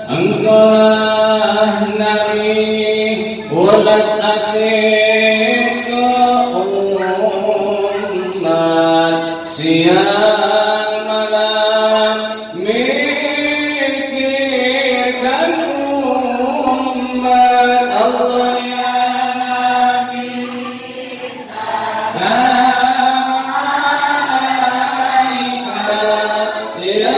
Engkaulah Nabi ulas asih ke umat siang malam mikirkan umat Allah ya Nabi salam alaika ya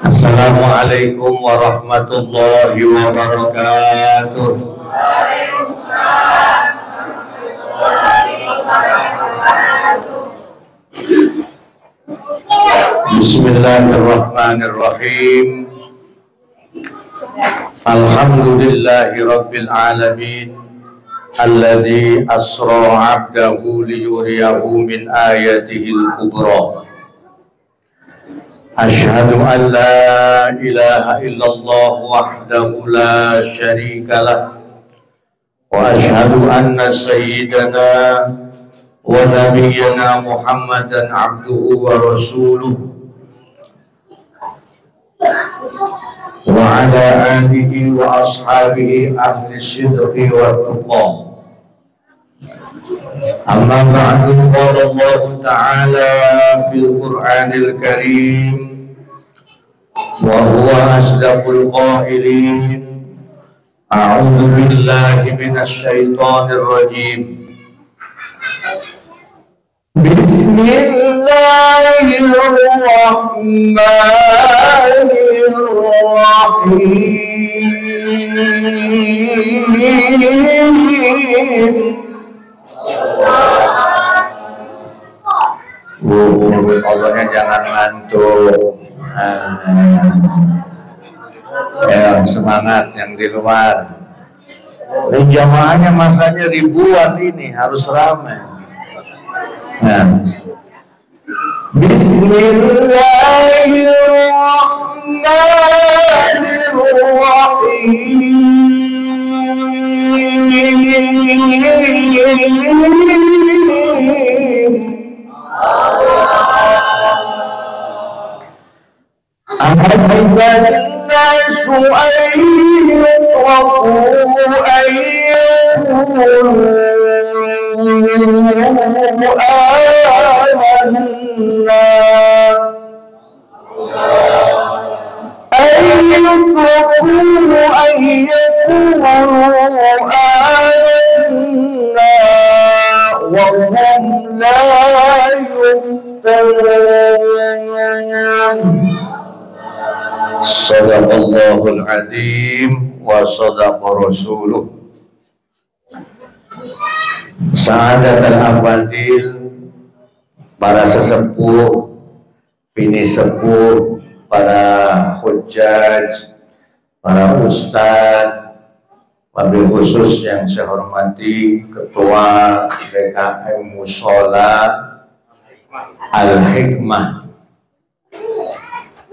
Assalamualaikum warahmatullahi wabarakatuh. Waalaikumsalam warahmatullahi wabarakatuh. Bismillahirrahmanirrahim. Alhamdulillahi rabbil alamin alladzi asra 'abdahu liyuriyahu min ayatihil kubra. Asyhadu an la ilaha illallah wahdahu la syarika lah wa asyhadu anna sayyidana wa nabiyyana Muhammadan abduhu wa rasuluh wa ala alihi wa ashabihi ahli sidqi wa tuqa. Amma ba'du, qala Allah ta'ala fil Qur'anil Karim wa huwa asdaqul qailin. A'udzu billahi minasy syaithanir rajim. Bismillahirrahmanirrahim. Allahnya jangan ngantuk. Ya, semangat yang di luar. Dan jamaahnya masanya ribuan, ini harus ramai. Nah. Bismillahirrahmanirrahim. أحسب الناس أن يتركوا أن يقولوا آمنا وهم لا يفتنون. Sadaqallahul azim wa sadaqa rasuluh. Sa'adat al-afadil, para sesepuh, bini sepuh, para hujjaj, para ustadz, wabil khusus yang saya hormati Ketua DKM Mushola Al-Hikmah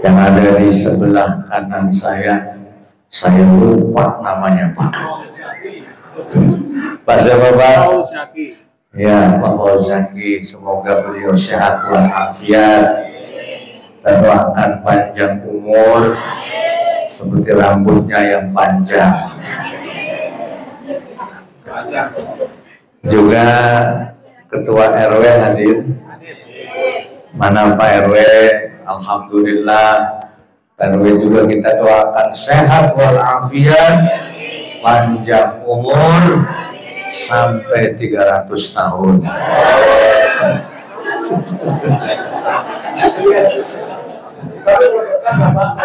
yang ada di sebelah kanan saya lupa namanya Pak. Pak siapa Pak? Ya, Pak Fauzaki, semoga beliau sehat walafiat, dan doakan panjang umur seperti rambutnya yang panjang. Juga Ketua RW hadir. Mana Pak RW? Alhamdulillah. RW juga kita doakan sehat walafiat, panjang umur sampai 300 tahun.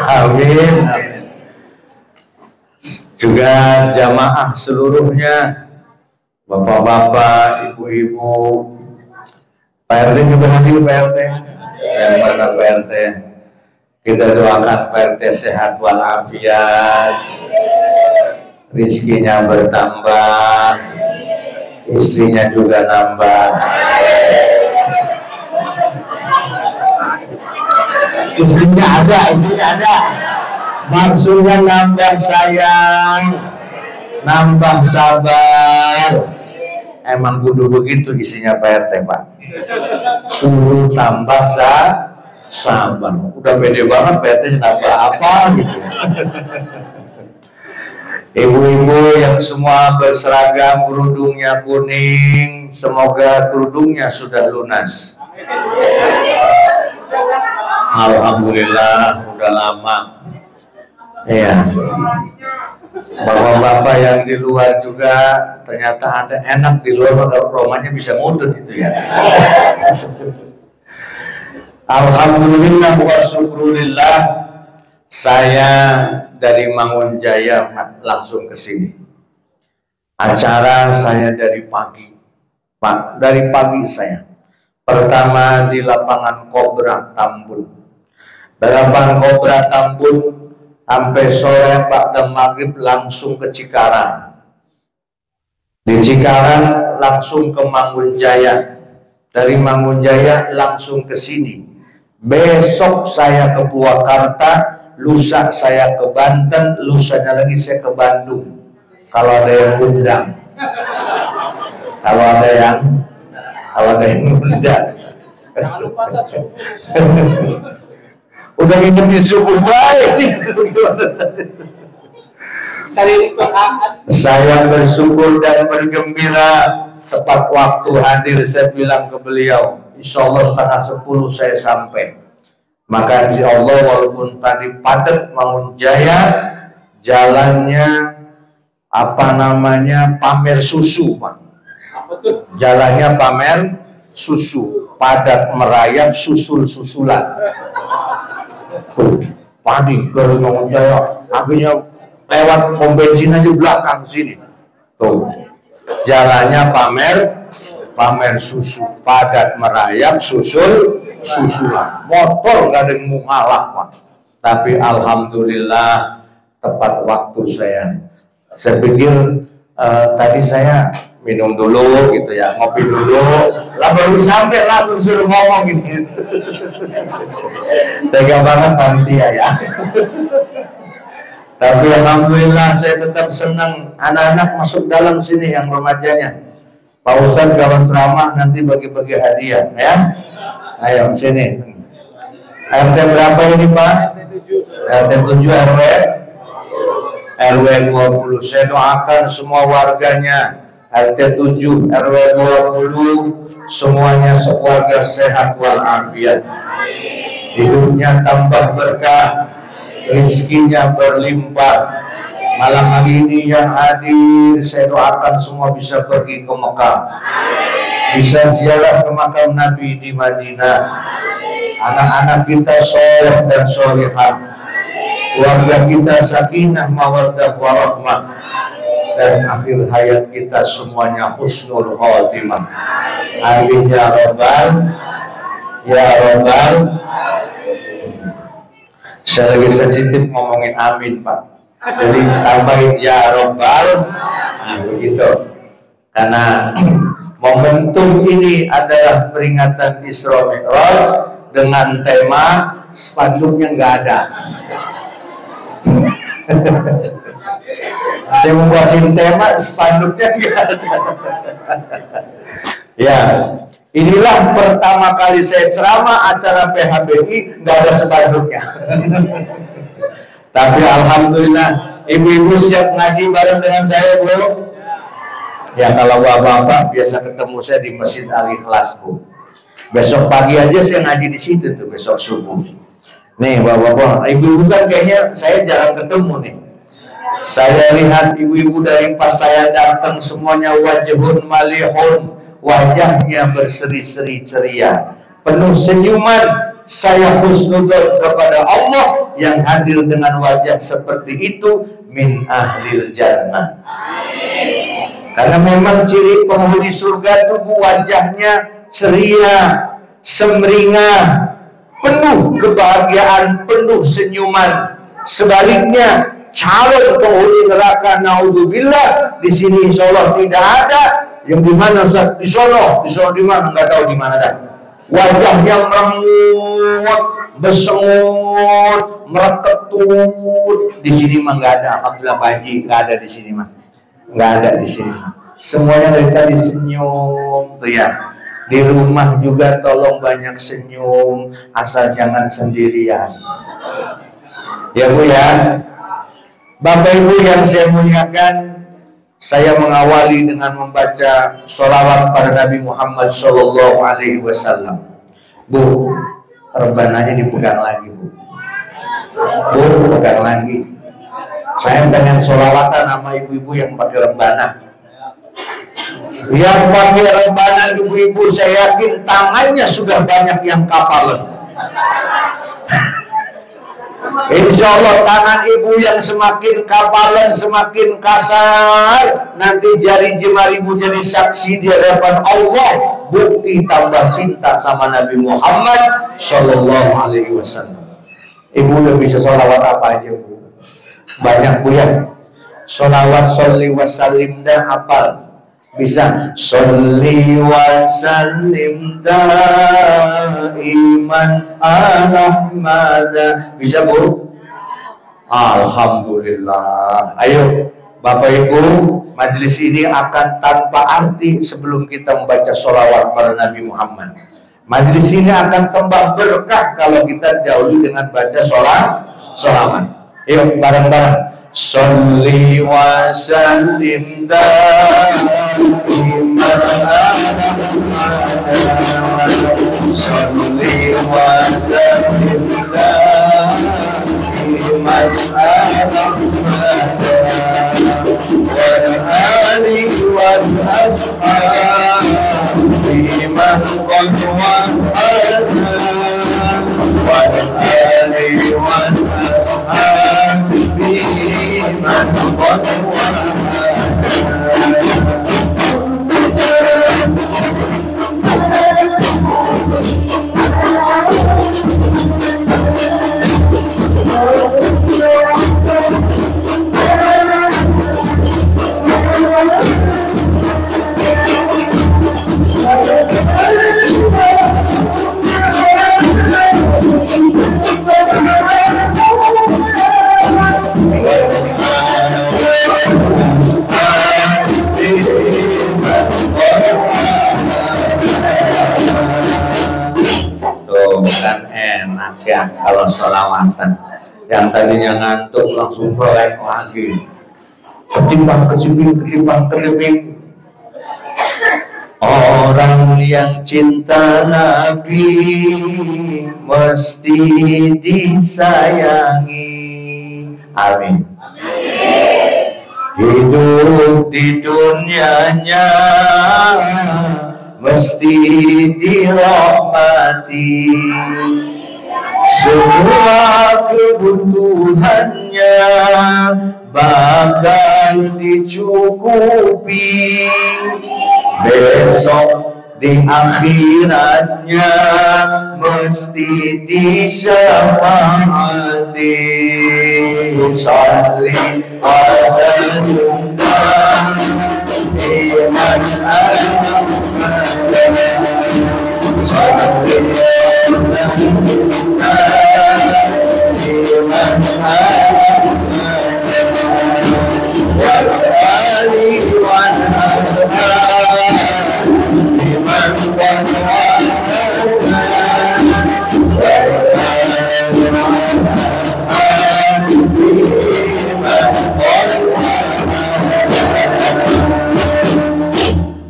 Amin. Juga jamaah seluruhnya, bapak-bapak, ibu-ibu, Pak RT juga hadir. Pak RT yang mana Pak RT? Kita doakan Pak RT sehat walafiat, rizkinya bertambah, istrinya juga nambah. Istrinya ada. Maksudnya nambah sayang, nambah sabar. Emang kudu begitu istrinya Pak RT Pak. Kudu tambah sabar. Udah pede banget Pak RT nambah apa gitu. Ibu-ibu yang semua berseragam, kerudungnya kuning, semoga kerudungnya sudah lunas. Alhamdulillah, udah lama. Iya. Bapak-bapak yang di luar juga ternyata ada enak di luar, maka rumahnya bisa mundur gitu ya. Alhamdulillah wa syukurillah, saya dari Mangunjaya langsung ke sini. Acara saya dari pagi, Pak, dari pagi saya. Pertama di lapangan Kobra Tambun. Dari lapangan Kobra Tambun sampai sore Pak dan maghrib langsung ke Cikarang. Di Cikarang langsung ke Mangunjaya. Dari Mangunjaya langsung ke sini. Besok saya ke Purwakarta, lusa saya ke Banten, lusanya lagi saya ke Bandung. Kalau ada yang undang, kalau ada yang undang. Jangan lupa Udah nginep di suku baik. Saya bersyukur dan bergembira. Tepat waktu hadir saya bilang ke beliau, insya Allah 9:30 saya sampai. Maka insya Allah walaupun tadi padat Mangunjaya, jalannya pamer susu Pak. Jalannya pamer susu, padat merayap, susul-susulan. Padi dari Mangunjaya, akhirnya lewat pom bensin aja belakang sini. Tuh, jalannya pamer susu, padat merayap, susulan. Motor gak ada yang mau ngalah Pak. Tapi alhamdulillah tepat waktu saya. Saya pikir tadi saya minum dulu gitu ya, ngopi dulu, lah baru sampai langsung suruh ngomong gitu. Tega banget panitia ya. Tapi alhamdulillah saya tetap senang anak-anak masuk dalam sini yang remajanya. Pak Ustadz kawan ceramah nanti bagi-bagi hadiah ya. Ayo sini. RT berapa ini Pak? RT 7 RW 20. Saya doakan semua warganya RT 7 RW 20 semuanya sekeluarga sehat walafiat. Hidupnya tambah berkah, rezekinya berlimpah. Malam hari ini yang hadir saya doakan semua bisa pergi ke Mekah, bisa ziarah ke makam Nabi di Madinah. Anak-anak kita soleh dan solehah, keluarga kita sakinah mawaddah warahmah. dan akhir hayat kita semuanya husnul khotimah. Amin ya rabbal Saya lagi sensitif ngomongin amin Pak, jadi tambahin ya rabbal. Nah begitu, karena momentum ini adalah peringatan Isra Mi'raj dengan tema spanduknya nggak ada. Saya membuatin tema spanduknya nggak ada. Ya, inilah pertama kali saya ceramah acara PHBI nggak ada spanduknya. Tapi alhamdulillah ibu-ibu siap ngaji bareng dengan saya belum? Ya kalau bapak-bapak biasa ketemu saya di Masjid Al-Ikhlas Bu. Besok pagi aja saya ngaji di situ tuh, besok subuh. Nih bapak-bapak, ibu-ibu kan kayaknya saya jarang ketemu nih. Saya lihat ibu-ibu dari pas saya datang semuanya wajhun malihun, wajahnya berseri-seri ceria, penuh senyuman. Saya husnudzon kepada Allah yang hadir dengan wajah seperti itu min ahlil jannah. Karena memang ciri penghuni surga itu wajahnya ceria, semringah, penuh kebahagiaan, penuh senyuman. Sebaliknya calon penghuni neraka naudzubillah di sini insya Allah tidak ada. Yang di mana Ustaz? Di sono di mana? Nggak tahu di mana dah. Wajahnya merengut, besengut, mereketut. Di sini mah nggak ada. Alhamdulillah Baji nggak ada di sini mah, nggak ada di sini. Semuanya dari tadi senyum tuh ya. Di rumah juga tolong banyak senyum, asal jangan sendirian. Ya Bu ya. Bapak Ibu yang saya muliakan, saya mengawali dengan membaca sholawat pada Nabi Muhammad Sallallahu Alaihi Wasallam. Bu, rebananya dipegang lagi Bu. Bu, pegang lagi. Saya pengen sholawatan sama ibu-ibu yang pakai rebana. Yang pakai rebana ibu-ibu saya yakin tangannya sudah banyak yang kapalan. Insya Allah tangan ibu yang semakin kapalan, semakin kasar, nanti jari jemarimu jadi saksi di hadapan Allah, bukti tambah cinta sama Nabi Muhammad Sallallahu Alaihi Wasallam. Ibu udah bisa sholawat apa aja Bu? Banyak Bu ya. Sholawat sholli wa sallim dah hafal. Bisa sholli wa sallim daiman Ahmada. Bisa Bu? Alhamdulillah. Ayo Bapak Ibu, majelis ini akan tanpa arti sebelum kita membaca sholawat pada Nabi Muhammad. Majelis ini akan sembah berkah kalau kita dahulu dengan baca sholawat. Ayo bareng-bareng. Sholli wa sallim daiman Sholli wa sallim daiman wal ali wal ashabi man qad wa'ala wal ali wal ashabi man qad wa'ala. Kan enak ya kalau sholawatan. Yang tadinya ngantuk langsung melek lagi, ketimbang terlebih. Orang yang cinta Nabi mesti disayangi. Amin. Hidup di dunianya mesti dirahmati. semua kebutuhannya bakal dicukupi. Besok di akhiratnya mesti disyafaati. Sholli wa sallim iman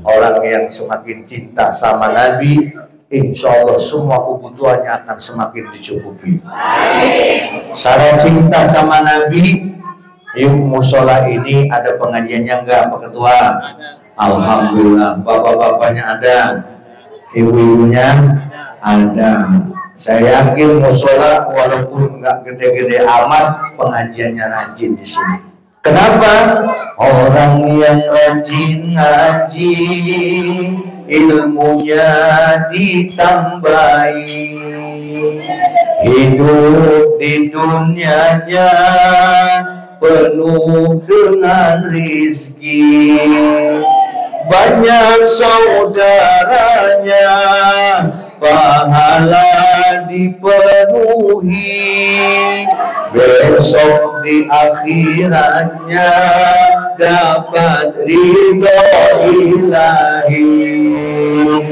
orang yang semakin cinta sama Nabi, insya Allah semua kebutuhannya akan semakin dicukupi. Syarat cinta sama Nabi, yuk musola ini ada pengajiannya enggak Pak Ketua? Alhamdulillah, bapak-bapaknya ada, ibu-ibunya ada. Saya yakin musola walaupun enggak gede-gede amat, pengajiannya rajin di sini. Kenapa? Orang yang rajin ngaji, ilmunya ditambahi, hidup di dunianya penuh dengan rizki, banyak saudaranya, pahala dipenuhi, besok di akhiratnya dapat ridho ilahi.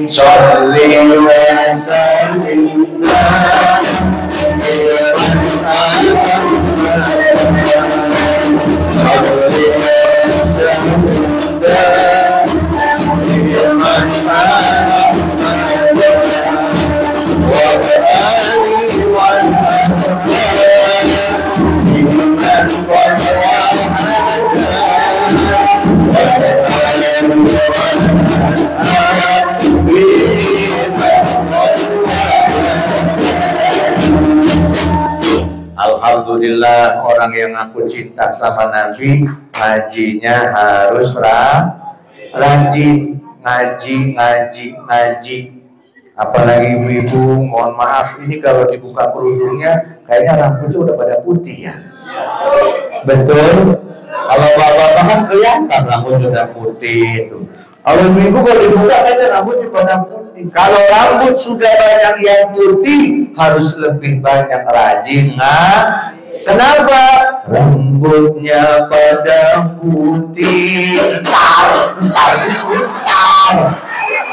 Sholli wa sallim Alhamdulillah, orang yang aku cinta sama Nabi, ngajinya harus rajin, ngaji. Apalagi ibu-ibu, mohon maaf, ini kalau dibuka kerudungnya, kayaknya rambutnya udah pada putih ya. Betul? Kalau bapak-bapak kan kelihatan rambutnya udah putih itu. Kalau ibu-ibu kalau dibuka kayaknya rambutnya pada putih. Kalau rambut sudah banyak yang putih, harus lebih banyak rajin. Kenapa? Rambutnya pada putih.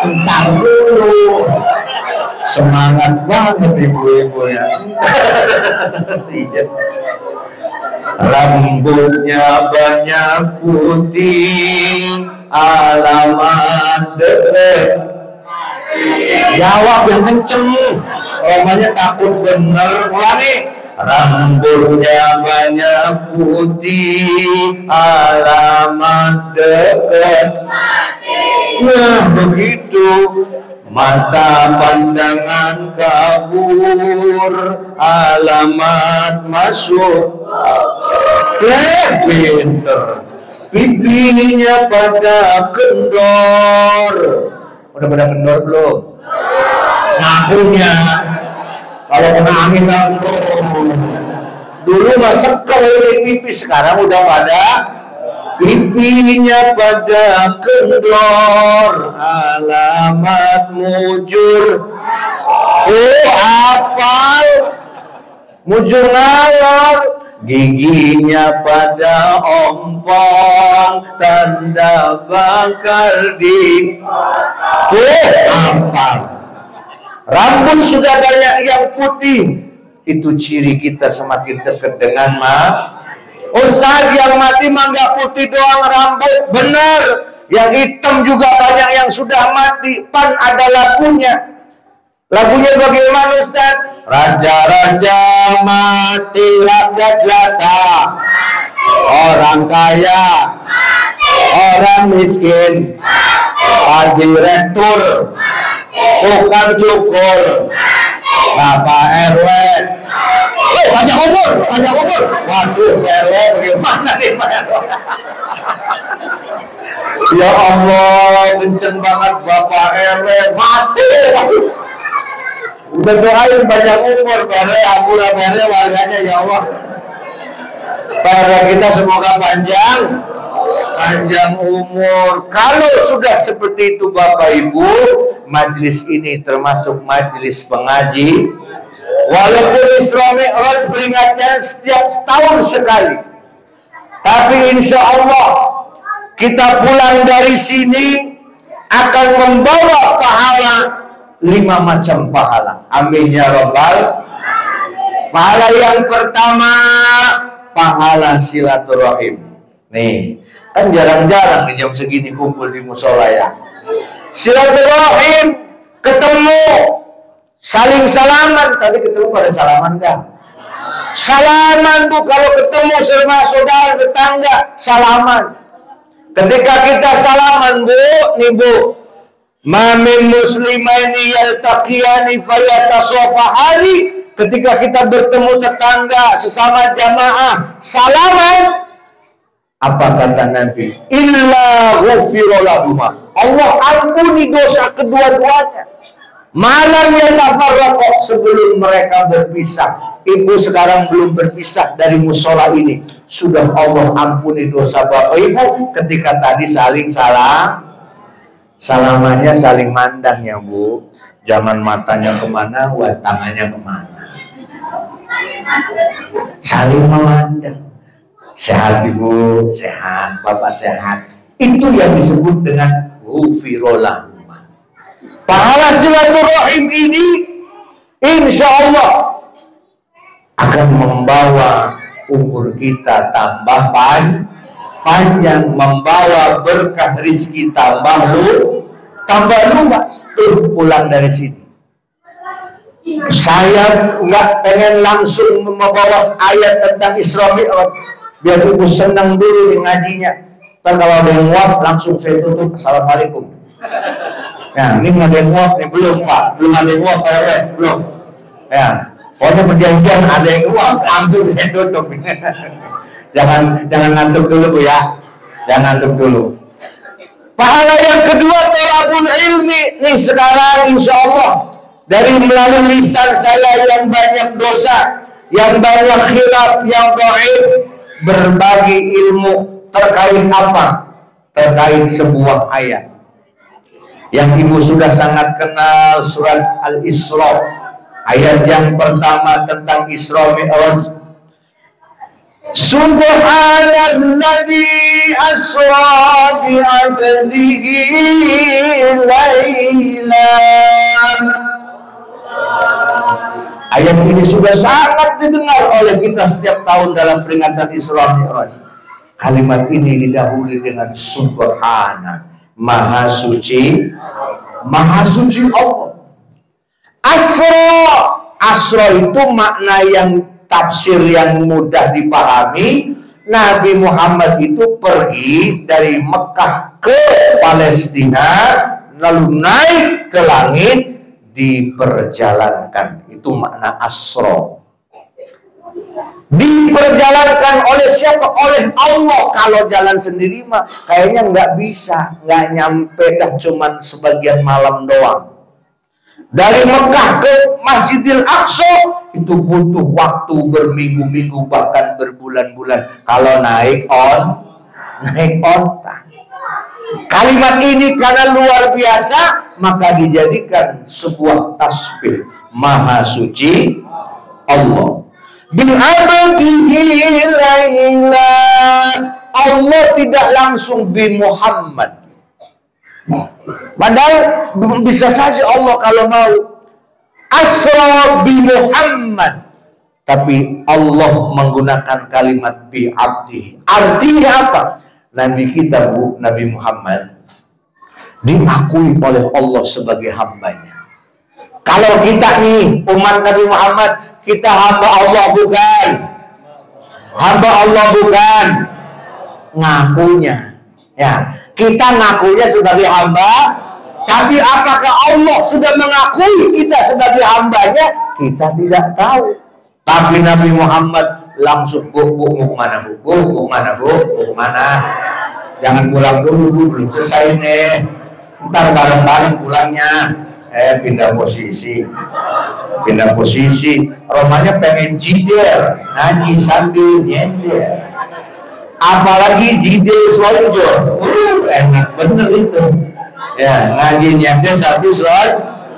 Entar dulu. Semangat banget ibu-ibu ya. Rambutnya banyak putih, alamat deket. Jawab yang kenceng, omanya takut bener. Ulangi. Rambutnya banyak putih, alamat deket. Nah begitu, mata pandangan kabur, alamat masuk. Pinter. Pipinya pada kendor. Udah pada kendor belum? Ngakunya kalau kena angin dulu mah sekel pipi, sekarang udah pada pipinya pada kendor, alamat mujur. Apal mujur ngalor, giginya pada ompong, tanda bakal di apal. Rambut sudah banyak yang putih, itu ciri kita semakin dekat dengan Ustaz, yang mati mah nggak putih doang rambut, benar. Yang hitam juga banyak yang sudah mati, pan ada lagunya. Lagunya bagaimana Ustaz? Raja-raja mati lata, orang kaya, orang miskin, pak direktur, tukang cukur, bapak RW, panjang umur. Waduh, RW bagaimana nih Pak RW? Ya Allah, kenceng banget Bapak RW, mati. Udah doain panjang umur, Pak RW, ampun Pak RW warganya ya Allah. Pak RW kita semoga panjang umur. Kalau sudah seperti itu Bapak Ibu, majelis ini termasuk majelis pengaji. Walaupun Isra Mi'raj peringatnya setiap tahun sekali, tapi insya Allah kita pulang dari sini akan membawa pahala 5 macam pahala. Amin ya Rabbal. Pahala yang pertama, pahala silaturahim. Nih, kan jarang-jarang di jam segini kumpul di musola ya. Silaturahim, ketemu, saling salaman. Tadi ketemu pada salaman kan? Salaman tuh kalau ketemu sama saudara tetangga, salaman. Ketika kita salaman Bu, nih Bu, ma min muslimaini yaltaqiyani fayatasafahani. Ketika kita bertemu tetangga sesama jamaah, salaman. Apa kata Nabi? Illa ghufira lahuma. Allah ampuni dosa kedua-duanya. Malam yatafarraqu, sebelum mereka berpisah. Ibu sekarang belum berpisah dari musola ini, sudah Allah ampuni dosa Bapak Ibu ketika tadi saling salam. Salamannya saling mandang ya Bu. Jangan matanya kemana, tangannya kemana. Saling memandang. Sehat Ibu, sehat, Bapak sehat. Itu yang disebut dengan ghufirullah. Pahala silaturahim ini insya Allah akan membawa umur kita tambah panjang, membawa berkah rizki tambah luas. Pulang dari sini, saya nggak pengen langsung membawa ayat tentang Isra Mi'raj, biar ibu senang dulu di ngajinya. Ntar kalau ada yang nguap langsung saya tutup. Assalamualaikum. Nah, ini nggak ada yang nguap nih, belum Pak, belum ada yang nguap belum. Ya, pokoknya perjanjian ada yang nguap langsung saya tutup. jangan ngantuk dulu Bu ya, jangan ngantuk dulu. Pahala yang kedua tolabul ilmi. Nih sekarang insya Allah dari melalui lisan saya yang banyak dosa, yang banyak khilaf, yang dhaif, berbagi ilmu terkait apa? Terkait sebuah ayat yang Ibu sudah sangat kenal, surat Al-Isra. Ayat yang pertama tentang Isra Mi'raj. Subhanalladzi asra bi 'abdihi lailan. Ayat ini sudah sangat didengar oleh kita setiap tahun dalam peringatan Isra Mi'raj. Kalimat ini didahului dengan Subhana, Maha Suci Allah. Asra itu makna yang tafsir yang mudah dipahami. Nabi Muhammad itu pergi dari Mekah ke Palestina, lalu naik ke langit, diperjalankan. Itu makna asra. Diperjalankan oleh siapa? Oleh Allah. Kalau jalan sendiri mah kayaknya nggak bisa, nggak nyampe, dah cuman sebagian malam doang. Dari Mekah ke Masjidil Aqsa itu butuh waktu berminggu-minggu, bahkan berbulan-bulan kalau naik onta. Kalimat ini karena luar biasa maka dijadikan sebuah tasbih. Maha Suci Allah. Allah tidak langsung bi Muhammad. Padahal bisa saja Allah kalau mau asra bi Muhammad, tapi Allah menggunakan kalimat bi abdi. Artinya apa? Nabi kita Bu, Nabi Muhammad diakui oleh Allah sebagai hambanya. Kalau kita nih umat Nabi Muhammad, kita hamba Allah bukan? Hamba Allah bukan? Ngakunya. Ya, kita ngakunya sebagai hamba, tapi apakah Allah sudah mengakui kita sebagai hambanya? Kita tidak tahu. Tapi Nabi Muhammad langsung bu kemana bu kemana, jangan pulang dulu bu, belum selesai nih, ntar bareng-bareng pulangnya. Pindah posisi, Romanya pengen jider, ngaji sambil nyender, apalagi jider selonjor, enak bener itu ya, ngaji nyender sambil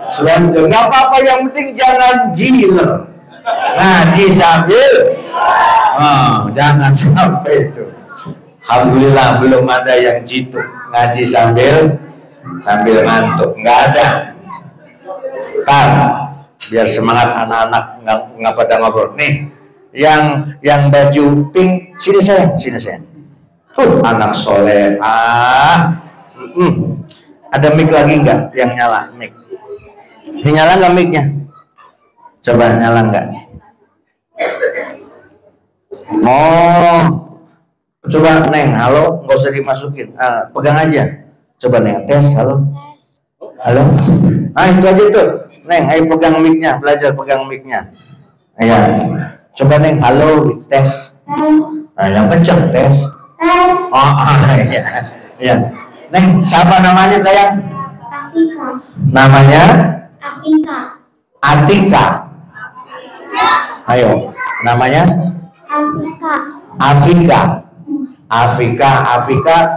selonjor, nggak apa-apa, yang penting jangan jiler, ngaji sambil jangan sampai itu. Alhamdulillah belum ada yang jitu ngaji sambil ngantuk, nggak ada. Kan biar semangat anak-anak nggak pada ngobrol nih, yang baju pink sini sayang. Anak soleh. Ada mic lagi nggak yang nyala mic? Ini nyala nggak micnya? Coba nyala nggak? Coba Neng, halo, nggak usah dimasukin, pegang aja. Coba Neng, tes, halo. Itu aja tuh, Neng, ayo pegang mic-nya, belajar pegang mic-nya. Iya, coba Neng, halo, tes. Yang kenceng, tes. Iya. Neng, siapa namanya sayang? Afika. Namanya? Afika. Ayo, namanya? Afika.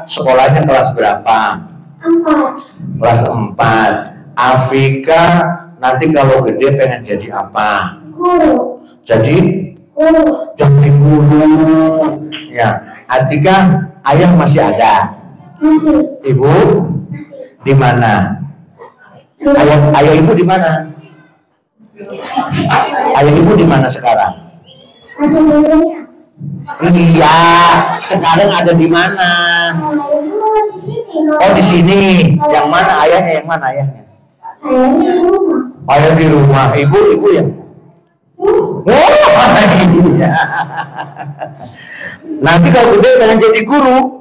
Sekolahnya kelas berapa? 4. Kelas 4. Afika nanti kalau gede pengen jadi apa? Guru. Jadi guru. Ya, Atika, ayah masih ada? Masih. Ibu? Di mana? Ayah ibu di mana? Ayah ibu di mana sekarang? Masih di dunia. Iya, sekarang ada di mana? Di sini. Oh, di sini. Yang mana ayahnya? Ayahnya di rumah. Ayah di rumah. Ibu ya? Iya. Nanti kalau gede pengen jadi guru.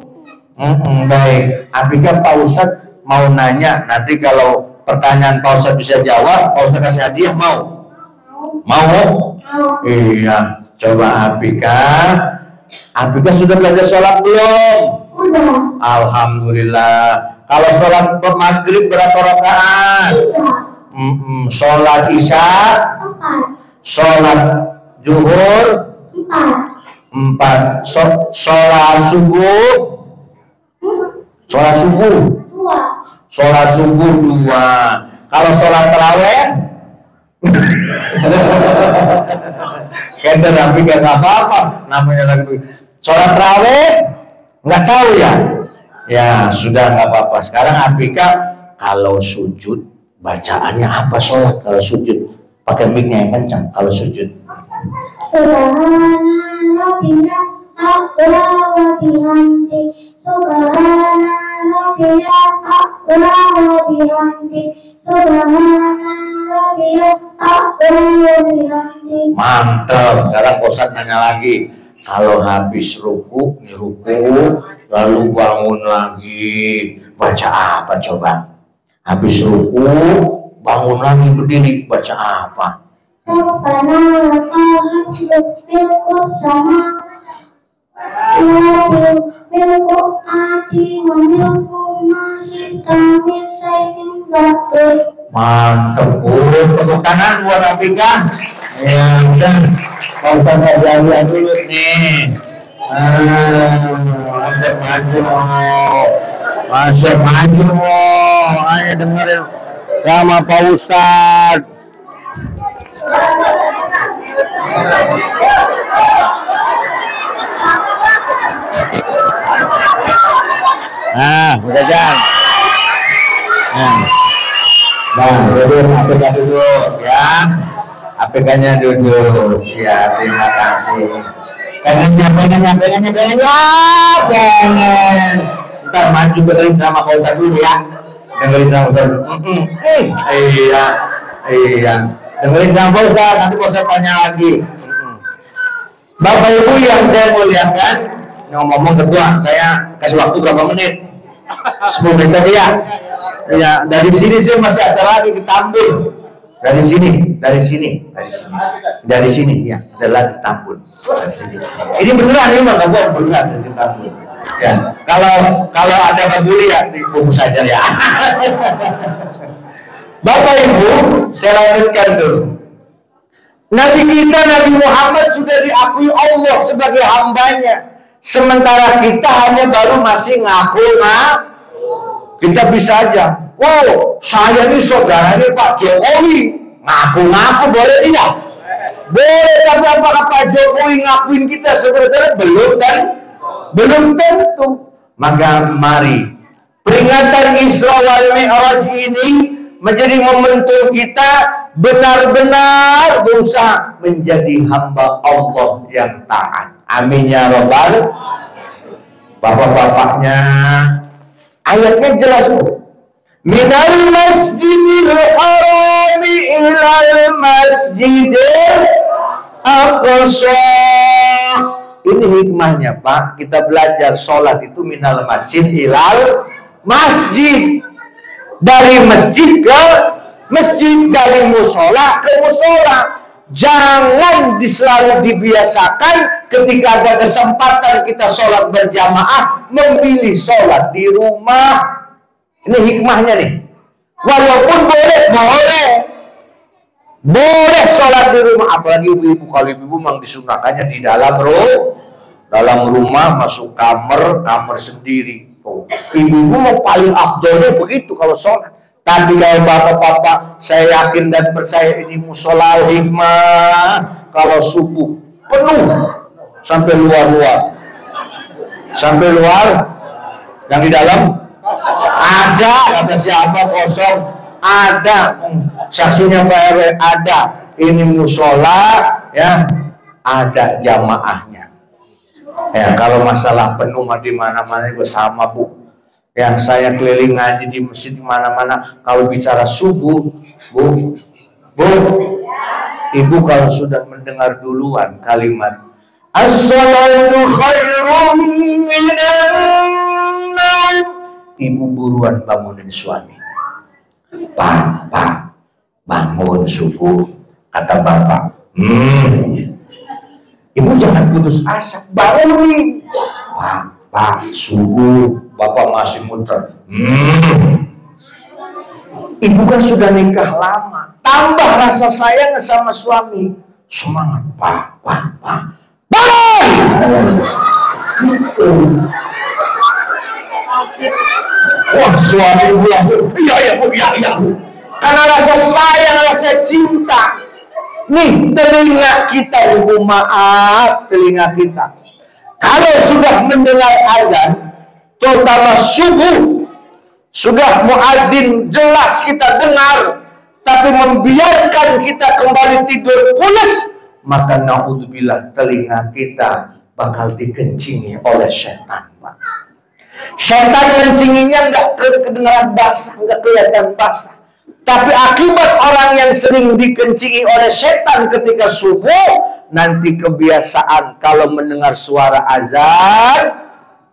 Baik. Apika Pak Ustadz mau nanya. Nanti kalau pertanyaan Pak Ustadz bisa jawab, Pak Ustadz kasih hadiah, mau? Iya. Coba Apika sudah belajar sholat belum? Udah. Alhamdulillah. Kalau sholat maghrib berapa rakaat? 3. Sholat isya? 4. Sholat zuhur? 4. Sholat subuh? Sholat subuh? 2. Sholat subuh 2. Kalau sholat taraweh? Keder Apika nggak apa-apa, namanya lagi sholat taraweh nggak tahu ya. Ya sudah nggak apa-apa. Sekarang Apika kalau sujud bacaannya apa sholat? Kalau sujud pakai mic-nya yang kencang. Kalau sujud Subhanallah wa bihamdi. Subhanallah wa bihamdi. Subhanallah wa bihamdi. mantap. Sekarang Ustaz nanya lagi, kalau habis ruku lalu bangun lagi baca apa coba? Habis ruku bangun lagi berdiri baca apa? Rabbana lakal hamdu milku sama milku ati wa milku masita min sayyidin batul. Mantep pun, tepuk tangan buat Apika. Ya udah, mau kita jalan dulu nih. Masuk maju. Ayo dengerin sama Pak Ustadz. Udah jalan. Nah, duduk APK dulu ya. APK-nya duduk. Ya, terima kasih. Pengen. Ntar maju dengerin sama Pak Ustadz dulu ya. Dengerin sama Ustadz dulu. Iya. Dengerin sama Pak Ustadz, nanti Pak Ustadz tanya lagi. Bapak Ibu yang saya muliakan, ngomong kedua, saya kasih waktu berapa menit? 10 menit tadi ya. Ya, dari sini saya masih acara lagi ke Tambun. Dari sini ya, adalah di Tambun. Dari sini. Ini beneran ini mah bukan beneran dari Tambun. Ya, kalau ada kebuli ya dibungkus saja ya. Bapak Ibu, saya lanjutkan dulu. Nabi kita Nabi Muhammad sudah diakui Allah sebagai hambanya. Sementara kita hanya baru masih ngaku. Kita bisa aja. Oh, saya ini saudaranya Pak Jokowi. Ngaku-ngaku boleh tidak? Boleh, tapi apakah Pak Jokowi ngakuin kita sebenarnya belum dan belum tentu. Maka mari peringatan Isra wal Mi'raj ini menjadi momentum kita benar-benar berusaha menjadi hamba Allah yang taat. Amin ya robbal. Bapak-bapaknya, ayatnya jelas bu. Minal masjidil harami ilal masjidil aqsa. Ini hikmahnya Pak. Kita belajar sholat itu minal masjid ilal masjid. Dari masjid ke masjid, dari musola ke musola. Jangan selalu dibiasakan ketika ada kesempatan kita sholat berjamaah memilih sholat di rumah. Ini hikmahnya nih. Walaupun boleh sholat di rumah. Apalagi ibu-ibu, kalau ibu-ibu memang disunahkannya di dalam rumah, masuk kamar sendiri. Oh, ibu-ibu mau paling afdolnya begitu kalau sholat. Tapi kalau bapak-bapak, saya yakin dan percaya ini musola hikmah. Kalau subuh penuh sampai luar. Yang di dalam ada, kata siapa kosong, ada saksinya Pak RW, ada. Ini musola ya, ada jamaahnya. Ya, kalau masalah penuh di mana-mana itu sama Bu. Ya, saya keliling ngaji di masjid di mana-mana. Kalau bicara subuh, Bu, Ibu kalau sudah mendengar duluan kalimat as-salatu khairum minan naum, Ibu buruan bangunin suami. Pak, bangun subuh, kata Bapak. Ibu jangan putus asa, bangunin. Pak, subuh, Bapak masih muter. Ibu kan sudah nikah lama, tambah rasa sayang sama suami. Semangat, Pak. Bangun! Wah, suami ibu langsung, iya Bu. Karena rasa sayang, rasa cinta. Nih, telinga kita, Ibu, maaf, telinga kita. Kalau sudah mendengar azan, terutama subuh, sudah muadzin jelas kita dengar, tapi membiarkan kita kembali tidur pulas, maka naudzubillah telinga kita bakal dikencingi oleh setan, Pak. Setan mencinginya nggak kedengaran basah, nggak kelihatan basah. Tapi akibat orang yang sering dikencingi oleh setan ketika subuh, nanti kebiasaan kalau mendengar suara azan,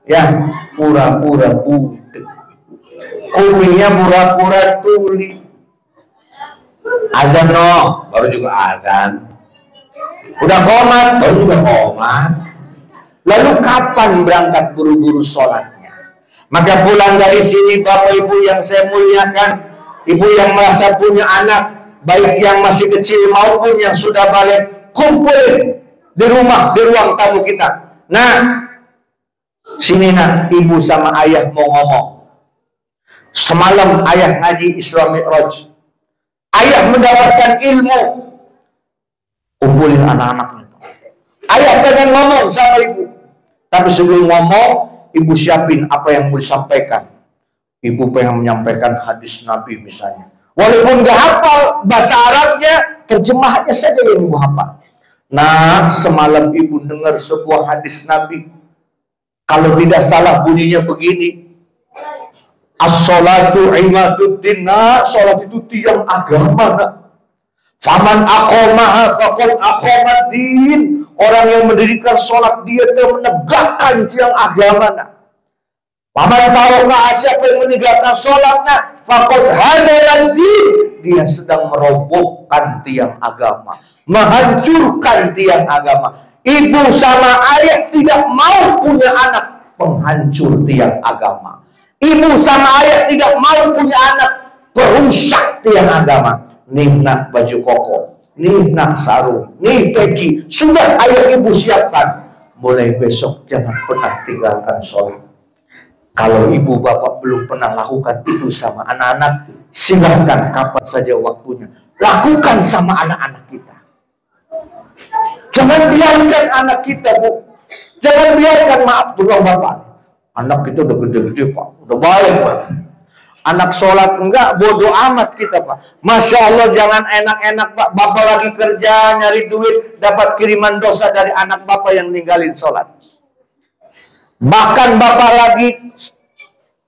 ya pura-pura budek, kupingnya pura-pura tuli. Azan baru juga azan. Udah qomat, baru juga qomat. Lalu kapan berangkat buru-buru sholatnya? Maka pulang dari sini Bapak Ibu yang saya muliakan, ibu yang merasa punya anak, baik yang masih kecil maupun yang sudah balik, kumpulin di rumah, di ruang tamu kita. Nah, sini nak, ibu sama ayah mau ngomong. Semalam ayah ngaji Isra Mi'raj. Ayah mendapatkan ilmu. Kumpulin anak-anaknya. Ayah pengen ngomong sama ibu. Tapi sebelum ngomong, ibu siapin apa yang mau disampaikan. Ibu pengen menyampaikan hadis Nabi misalnya. Walaupun gak hafal bahasa Arabnya, terjemahannya saja yang ibu hafal. Nah, semalam ibu dengar sebuah hadis Nabi. Kalau tidak salah bunyinya begini. As-salatu imaduddin. Salat itu tiang agama. Faman aqomaha faqad aqomaddin. Orang yang mendirikan salat dia telah menegakkan tiang agama. Paman taruhlah siapa yang meninggalkan sholatnya, faqad hadalan din. Dia sedang merobohkan tiang agama, menghancurkan tiang agama. Ibu sama ayah tidak mau punya anak penghancur tiang agama. Ibu sama ayah tidak mau punya anak perusak tiang agama. Nih nak baju koko, nih nak sarung, nih peci, sudah ayah ibu siapkan. Mulai besok jangan pernah tinggalkan sholat. Kalau ibu bapak belum pernah lakukan itu sama anak-anak, silahkan kapan saja waktunya. Lakukan sama anak-anak kita. Jangan biarkan anak kita, Bu. Jangan biarkan, maaf tolong bapak. Anak kita udah gede-gede, Pak. Udah baik, Pak. Anak sholat enggak, bodoh amat kita, Pak. Masya Allah, jangan enak-enak, Pak. Bapak lagi kerja, nyari duit, dapat kiriman dosa dari anak bapak yang ninggalin sholat. Bahkan bapak lagi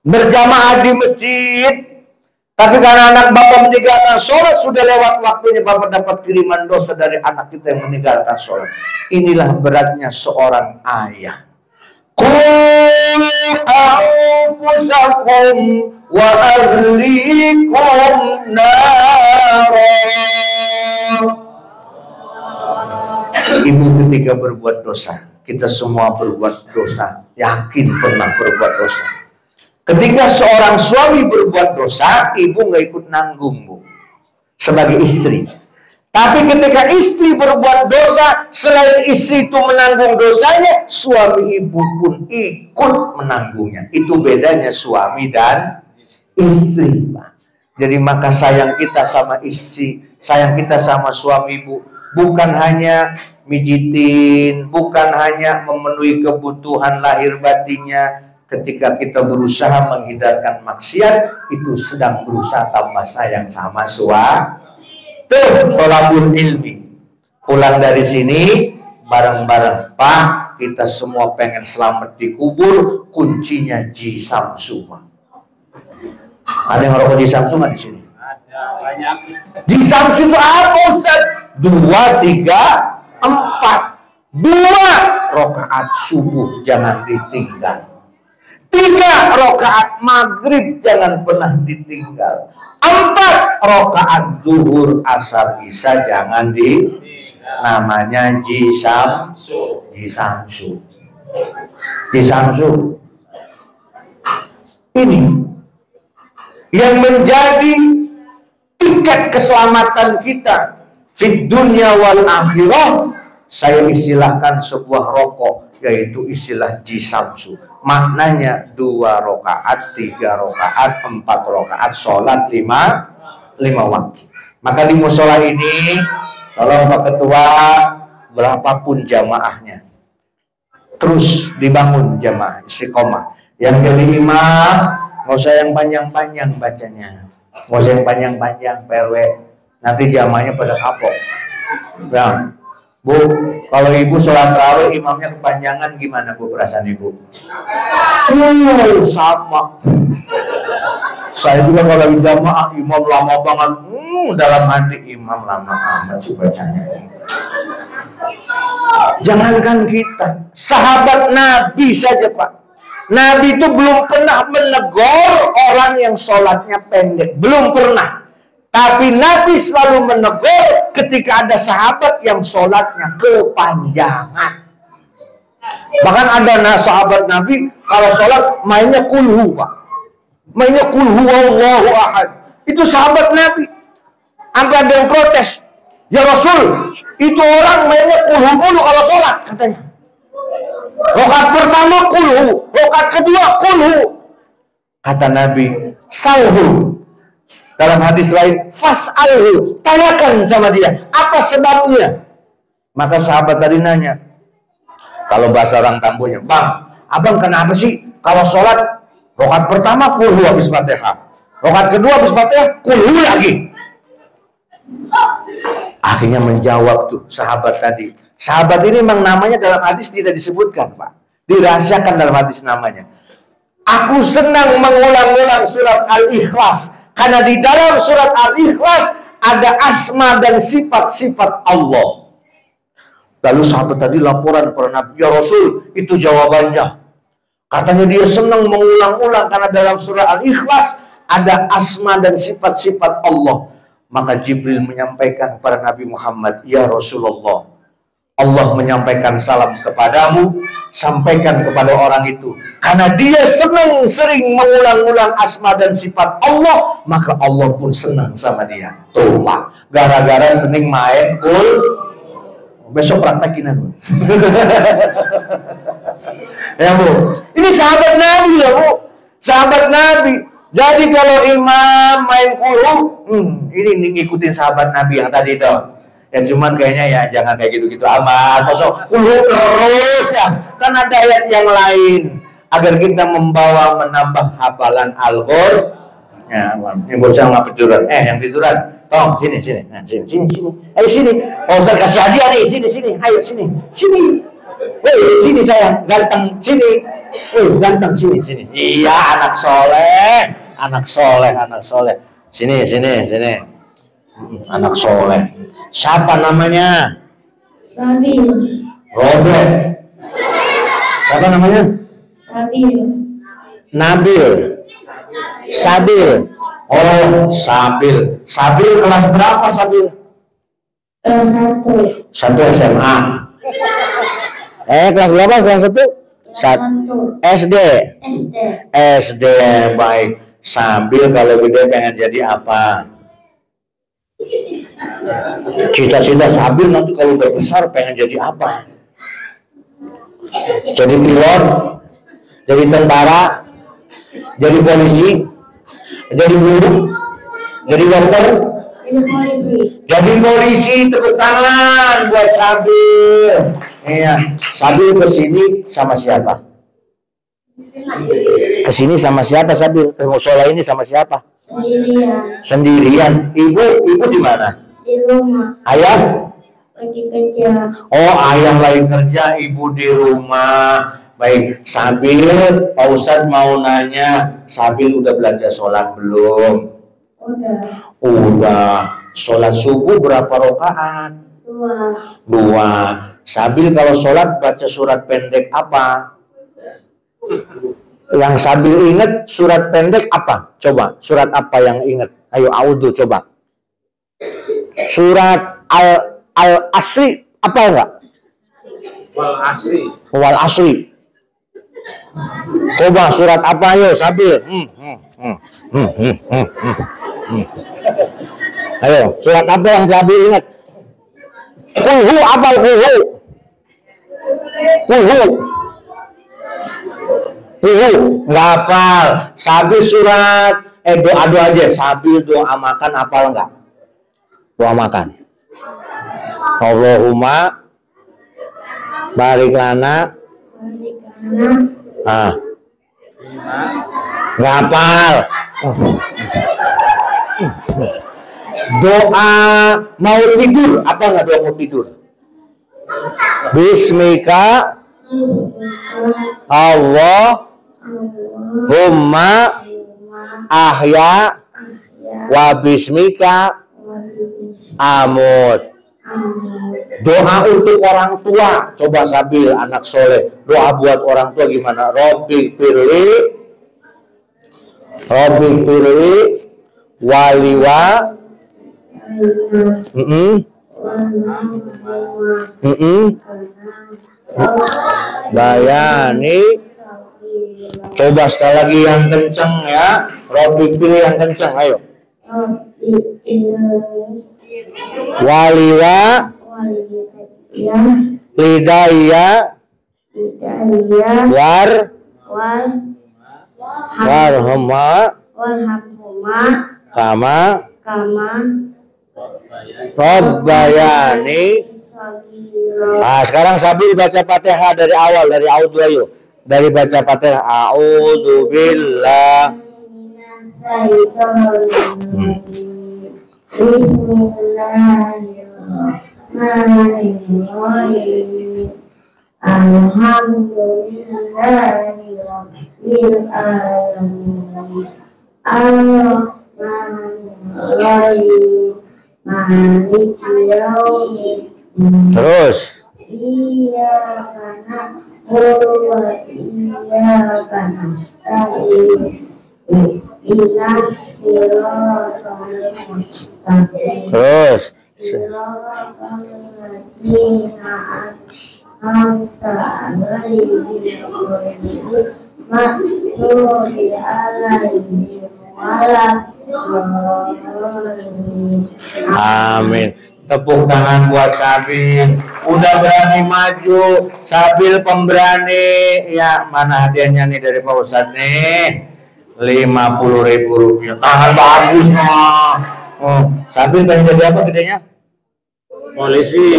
berjamaah di masjid, tapi karena anak bapak meninggalkan sholat, sudah lewat waktunya bapak dapat kiriman dosa dari anak kita yang meninggalkan sholat. Inilah beratnya seorang ayah. Qu anfusakum wa ahlikum nara. Ibu ketika berbuat dosa, kita semua berbuat dosa, yakin pernah berbuat dosa. Ketika seorang suami berbuat dosa, ibu nggak ikut nanggung, Bu, sebagai istri. Tapi ketika istri berbuat dosa, selain istri itu menanggung dosanya, suami ibu pun ikut menanggungnya. Itu bedanya suami dan istri, Pak. Jadi maka sayang kita sama istri, sayang kita sama suami ibu, bukan hanya mijitin, bukan hanya memenuhi kebutuhan lahir batinnya. Ketika kita berusaha menghindarkan maksiat, itu sedang berusaha tambah sayang sama suami. Tuh, tolabul ilmi. Pulang dari sini, bareng-bareng, Pak, kita semua pengen selamat di kubur, kuncinya Ji Samsu. Ada yang ngerokok Ji Samsu nggak di sini? Ada, banyak. Ji Samsu itu apa, Ustaz? 2, 3, 4. 2 rakaat subuh jangan ditinggal. 3 rakaat maghrib jangan pernah ditinggal. 4 rakaat zuhur asar isya jangan ditinggal. Namanya Ji Samsu. Ji Samsu. Ji Samsu. Ini yang menjadi tiket keselamatan kita fid dunya wal akhirah. Saya istilahkan sebuah rokok, yaitu istilah Ji Samsu. Maknanya 2 rakaat, 3 rakaat, 4 rakaat, sholat 5 waktu. Maka di musola ini, tolong Pak Ketua, berapapun jamaahnya, terus dibangun jamaah istiqomah. Yang jadi imam, nggak usah yang panjang-panjang bacanya, nggak usah yang panjang-panjang PRW. Nanti jamaahnya pada kapok. Nah, Bu, kalau ibu sholat tarawih imamnya kepanjangan gimana, Bu, perasaan ibu? Sama. Saya juga kalau jamaah imam lama banget. Dalam hati imam lama amat sih bacanya. Jangankan kita, sahabat Nabi saja, Pak. Nabi itu belum pernah menegur orang yang sholatnya pendek, belum pernah. Tapi Nabi selalu menegur ketika ada sahabat yang sholatnya kepanjangan. Bahkan ada sahabat Nabi kalau sholat mainnya kulhu, Pak. Mainnya kulhu wallahu ahad. Itu sahabat Nabi. Sampai ada yang protes. Ya Rasul, itu orang mainnya kulhu mulu kalau sholat, katanya. Rakaat pertama kulhu, rakaat kedua kulhu. Kata Nabi, salhu. Dalam hadis lain, fas'alhu, tanyakan sama dia, apa sebabnya? Maka sahabat tadi nanya, kalau bahasa orang Tampunya, Bang, abang kenapa sih kalau sholat rakaat pertama kulhu habis Fatihah, rakaat kedua habis Fatihah kulhu lagi? Akhirnya menjawab tuh sahabat tadi. Sahabat ini memang namanya dalam hadis tidak disebutkan, Pak. Dirahasiakan dalam hadis namanya. Aku senang mengulang-ulang surat Al-Ikhlas. Karena di dalam surat Al-Ikhlas ada asma dan sifat-sifat Allah. Lalu sahabat tadi laporan kepada Nabi, ya Rasul, itu jawabannya. Katanya dia senang mengulang-ulang karena dalam surah Al-Ikhlas ada asma dan sifat-sifat Allah. Maka Jibril menyampaikan kepada Nabi Muhammad, ya Rasulullah, Allah menyampaikan salam kepadamu, sampaikan kepada orang itu. Karena dia senang sering mengulang-ulang asma dan sifat Allah, maka Allah pun senang sama dia. Tuh, Pak. Gara-gara sering main besok praktekin aku. Ya Bu, ini sahabat Nabi ya Bu, sahabat Nabi. Jadi kalau imam main ini ngikutin sahabat Nabi yang tadi itu. Ya cuman kayaknya ya jangan kayak gitu-gitu amat. Masuk terus ya. Kan ada ayat yang lain agar kita membawa menambah hafalan Al-Qur'an. Ya, ini bocah nggak tiduran. Yang tiduran. Tolong sini. Nah, sini. Ayo sini. Oh, Ustaz kasih hadiah nih. Sini. Ayo sini. Woi, sini sayang, ganteng. Sini. Woi, ganteng sini. Iya, anak soleh. Sini. Anak soleh. Siapa namanya? Robert. Siapa namanya? Nabil. Sabil. Oh, Sabil. Sabil kelas berapa Sabil? Kelas 1 SMA. Kelas berapa? Kelas 1? SD. Baik. Sabil kalau gede pengen jadi apa? Cita-cita Sabil nanti kalau udah besar pengen jadi apa? Jadi pilot, jadi tentara, jadi polisi, jadi guru, jadi dokter, jadi polisi. Tepuk tangan buat Sabil. Iya, Sabil kesini sama siapa? Kesini sama siapa Sabil? Ke musola ini sama siapa? Sendirian. Ibu di mana? Di rumah. Ayah? Lagi kerja. Oh, ayah lagi kerja, ibu di rumah. Baik, Sabil, Pak Ustadz mau nanya, Sabil udah belajar sholat belum? Udah. Sholat subuh berapa rakaat? 2. Sabil kalau sholat baca surat pendek apa? Yang Sabil ingat surat pendek apa? Coba, surat apa yang ingat? Ayo, Audu coba. Surat Al-Asri apa enggak? Wal Asri. Coba surat apa ayo Sabil? Ayo, surat apa yang Sabil ingat? Kulhu apa kulhu? Nggak hafal. Sabil surat doa aja. Sabil doa makan hafal nggak? Doa makan. Allahumma barik lana. Nggak hafal. Doa mau tidur apa nggak doa mau tidur? Bismika Allahumma ahya wa bismika amut. Doa untuk orang tua. Coba Sabil anak soleh. Doa buat orang tua gimana? Robbi firli waliwa bayani. Coba sekali lagi yang kenceng ya. Robbi pilih yang kenceng. Ayo. Waliwa lidaya warhama kama Rabbayani. Nah, sekarang Sabil baca Fatihah dari awal, dari audu ayo. Dari baca Fatihah, a'udzu billah. Bismillahirrahmanirrahim. Alhamdulillahirabbil alamin. Ar-Rahmanir-Rahim. Maliki yaumiddin. Terus. Iyyaka wa iyyaka nasta'in. Ihdinas siratal mustaqim. Terus. Siratal ladzina an'amta 'alaihim ghairil maghdubi 'alaihim waladdallin. Amin. Tepuk tangan buat Sabil. Udah berani maju. Sabil pemberani. Ya, mana hadiahnya nih dari Pak Ustadz nih? 50.000 rupiah. Tahan bagus mah. Oh, Sabil pengen jadi apa gedenya? Polisi.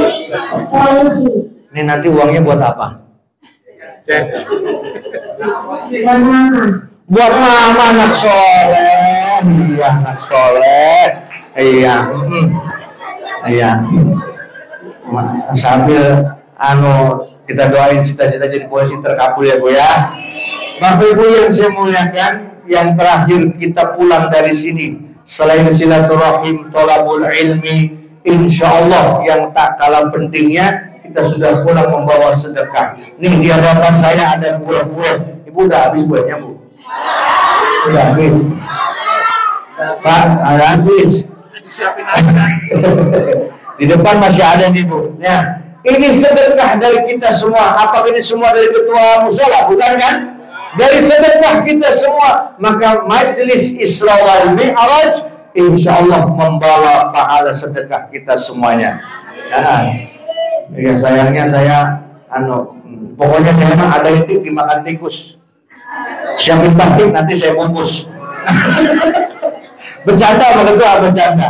Polisi. Ini nanti uangnya buat apa? Dan mama. Buat mama, anak soleh. Iya, anak soleh. Iya. Iya. Sambil kita doain cita-cita jadi polisi terkabul ya Bu ya. Bapak Ibu yang saya muliakan, yang terakhir kita pulang dari sini selain silaturahim, thalabul ilmi, insya Allah yang tak kalah pentingnya kita sudah pulang membawa sedekah. Nih di hadapan saya ada buah-buah. Ibu udah habis buahnya Bu? Udah habis. Pak, ada habis. Di depan masih ada nih Bu. Ya, ini sedekah dari kita semua. Apakah ini semua dari ketua mushola? Bukan kan? Dari sedekah kita semua. Maka Majelis Isra wal Mi'raj insya Allah membawa pahala sedekah kita semuanya. Ya sayangnya saya pokoknya saya mah ada itu dimakan tikus. Siapin batik nanti saya bungkus. Bercanda begitu, bercanda.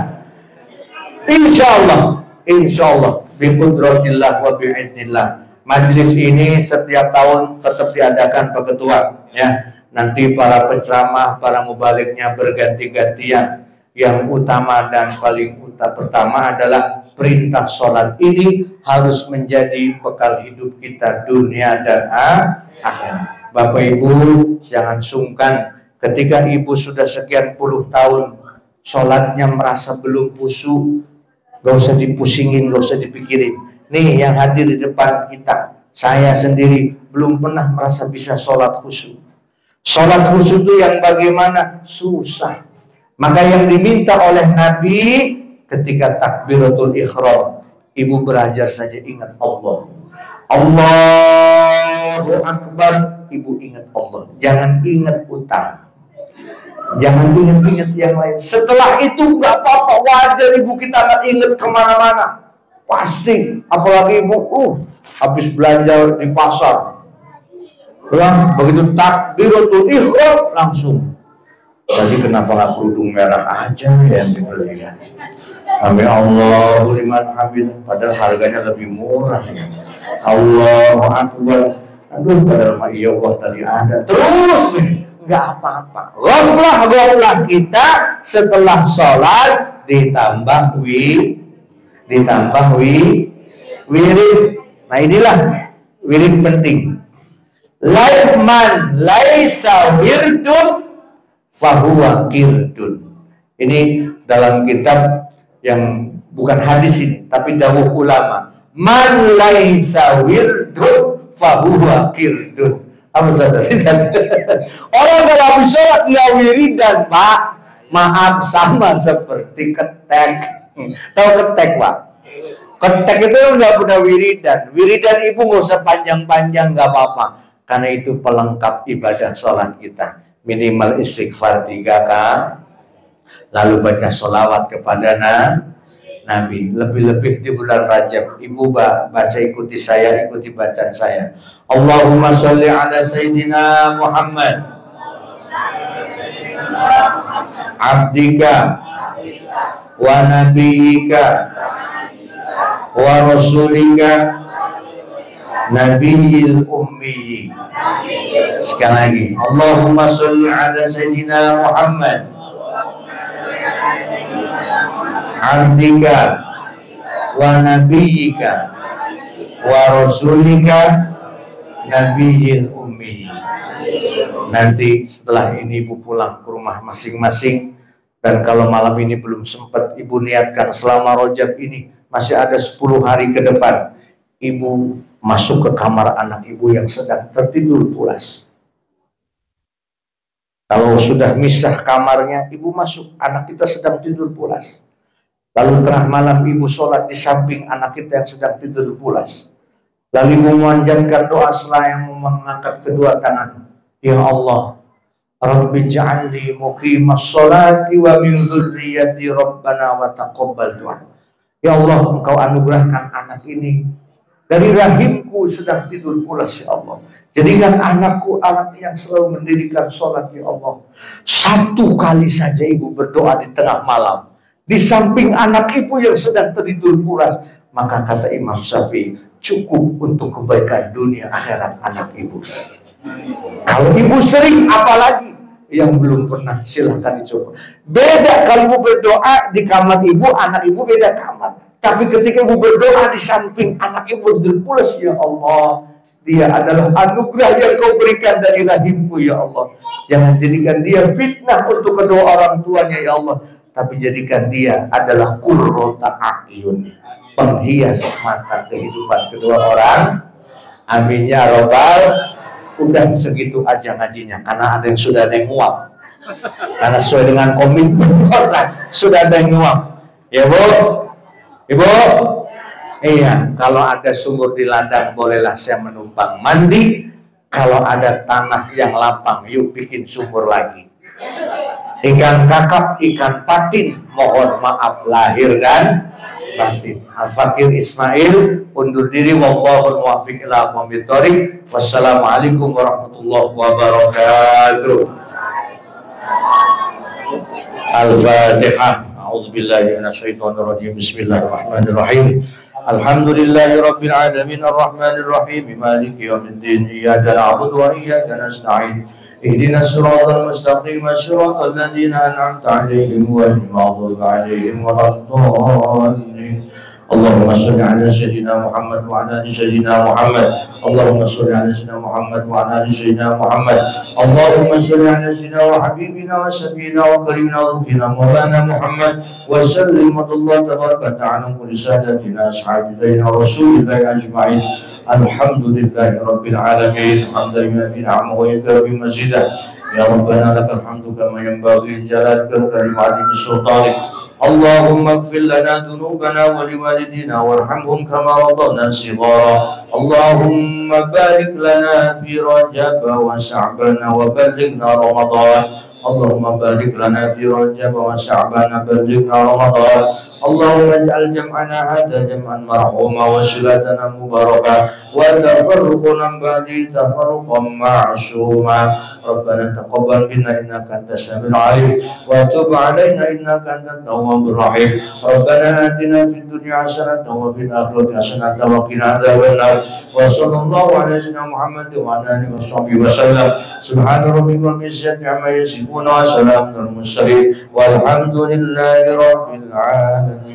Insya Allah biqudratillah wa bi'idnillah. Majelis ini setiap tahun tetap diadakan Pak Ketua ya. Nanti para penceramah, para mubaliknya berganti-gantian. Yang utama dan paling pertama adalah perintah sholat ini harus menjadi bekal hidup kita dunia dan akhirat. Bapak Ibu jangan sungkan ketika ibu sudah sekian puluh tahun sholatnya merasa belum khusyuk, gak usah dipusingin, gak usah dipikirin. Nih yang hadir di depan kita, saya sendiri belum pernah merasa bisa sholat khusyuk. Sholat khusyuk itu yang bagaimana? Susah. Maka yang diminta oleh Nabi ketika takbiratul ihram, ibu belajar saja ingat Allah. Allahu Akbar, ibu ingat Allah. Jangan ingat utang. Jangan ingat-ingat yang lain. Setelah itu gak apa-apa, wajar ibu kita gak ingat kemana-mana. Pasti, apalagi ibu habis belanja di pasar. Begitu takbiratul ihram langsung. Tadi kenapa nggak kerudung merah aja yang dibelikan? Amin Allah liman hamid. Padahal harganya lebih murah ya. Allahu Akbar. Aduh padahal mah iya Allah tadi ada. Terus nih nggak apa-apa. Goplah kita setelah sholat ditambah wirid. Nah inilah wirid penting. Laikman laisa wirdun fahuwa kirdun. Ini dalam kitab yang bukan hadis ini, tapi dawuh ulama. Man laisa wirdun fahuwa kirdun. Apa saja? Orang kalau habis sholat nggak wiridan, Pak. Maaf, sama seperti ketek. Tahu ketek, Pak? Ketek itu nggak punya wiridan. Wiridan ibu nggak usah panjang-panjang, nggak apa-apa. Karena itu pelengkap ibadah sholat kita. Minimal istighfar 3 kali, lalu baca sholawat kepada Nabi. Lebih-lebih di bulan Rajab, ibu baca ikuti saya, ikuti bacaan saya. Allahumma sholli ala Sayyidina Muhammad abdika wa nabiyika wa rasulika Nabiyil ummi. Sekali lagi, Allahumma sholli ala Sayyidina Muhammad abdika wa nabiyyika wa rasulika Nabiyil ummi. Nanti setelah ini ibu pulang ke rumah masing-masing. Dan kalau malam ini belum sempat, ibu niatkan selama Rajab ini masih ada 10 hari ke depan, ibu masuk ke kamar anak ibu yang sedang tertidur pulas. Kalau sudah misah kamarnya, ibu masuk, anak kita sedang tidur pulas. Lalu tengah malam ibu sholat di samping anak kita yang sedang tidur pulas. Lalu ibu memanjatkan doa setelah yang mengangkat kedua tangan. Ya Allah, Rabbi ja'alni muqimas sholati wa min dzurriyyati rabbana wa taqabbal du'a. Ya Allah, engkau anugerahkan anak ini dari rahimku sedang tidur pulas, ya Allah. Jadikan anakku anak yang selalu mendirikan sholat, ya Allah. Satu kali saja ibu berdoa di tengah malam, di samping anak ibu yang sedang tertidur pulas, maka kata Imam Syafi'i, cukup untuk kebaikan dunia akhirat anak ibu. Kalau ibu sering, apalagi yang belum pernah, silahkan dicoba. Beda kalau ibu berdoa di kamar ibu, anak ibu beda kamar. Tapi ketika ibu berdoa di samping anak ibu terpulas, ya Allah, dia adalah anugerah yang kau berikan dari rahimku, ya Allah. Jangan jadikan dia fitnah untuk kedua orang tuanya, ya Allah. Tapi jadikan dia adalah qurrata a'yun, penghias mata kehidupan kedua orang. Amin ya robbal. Udah segitu aja ngajinya, karena ada yang sudah ada yang nguap. Karena sesuai dengan komitmen sudah ada yang nguap. Ya Bu, Ibu, iya, kalau ada sumur di ladang bolehlah saya menumpang mandi. Kalau ada tanah yang lapang, yuk bikin sumur lagi. Ikan kakap, ikan patin, mohon maaf lahir dan batin. Al-Fakir Ismail undur diri, wallahul muwaffiq ila aqwamit thoriq. Wassalamualaikum warahmatullahi wabarakatuh. Al-Fatihah. A'udzubillahi minasyaitonirrajim. Bismillahirrahmanirrahim. Alhamdulillahi rabbil alamin arrahmanir rahim maliki yaumiddin iyyaka na'budu wa iyyaka nasta'in ihdinas siratal mustaqim siratal ladzina an'amta 'alaihim ghairil maghdubi 'alaihim waladdallin. Allahumma shalli 'ala sayyidina Muhammad wa 'ala ali sayyidina Muhammad. Allahumma shalli 'ala sayyidina Muhammad wa 'ala ali sayyidina Muhammad. Allahumma shalli 'ala sayyidina wa habibina wa sayyidina wa karimina wa dhina maulana Muhammad wa sallim wa tabaraka ta'ala kulli sadatina ashabi sayyidina rasulillahi ajma'in. Alhamdulillahi rabbil alamin hamdan yu'ti ni'amahu wa yukafi mazidah. Ya Rabbana lakal hamdu kama yanbaghi li jalalika wa karimati sultanik. اللهم اغفر لنا ذنوبنا ولوالدينا وارحمهم كما ربونا صغارا. اللهم بارك لنا في رجب وشعبان وبلغنا رمضان. اللهم بارك لنا في رجب وشعبان وبلغنا رمضان. اللهم اجعل جمعنا هذا جمعا مرحوما وصلاتنا مباركا وتفرقنا بعد تفرقا معصوما. ربنا تقبل منا انك انت السميع العليم وتب علينا انك انت التواب الرحيم. ربنا اتنا في الدنيا حسنه وفي الاخره حسنه وقنا عذاب النار. وصلى الله على سيدنا محمد وعلى اله وصحبه وسلم. سبحان ربك رب العزه عما يصفون وسلام على المرسلين والحمد لله رب العالمين.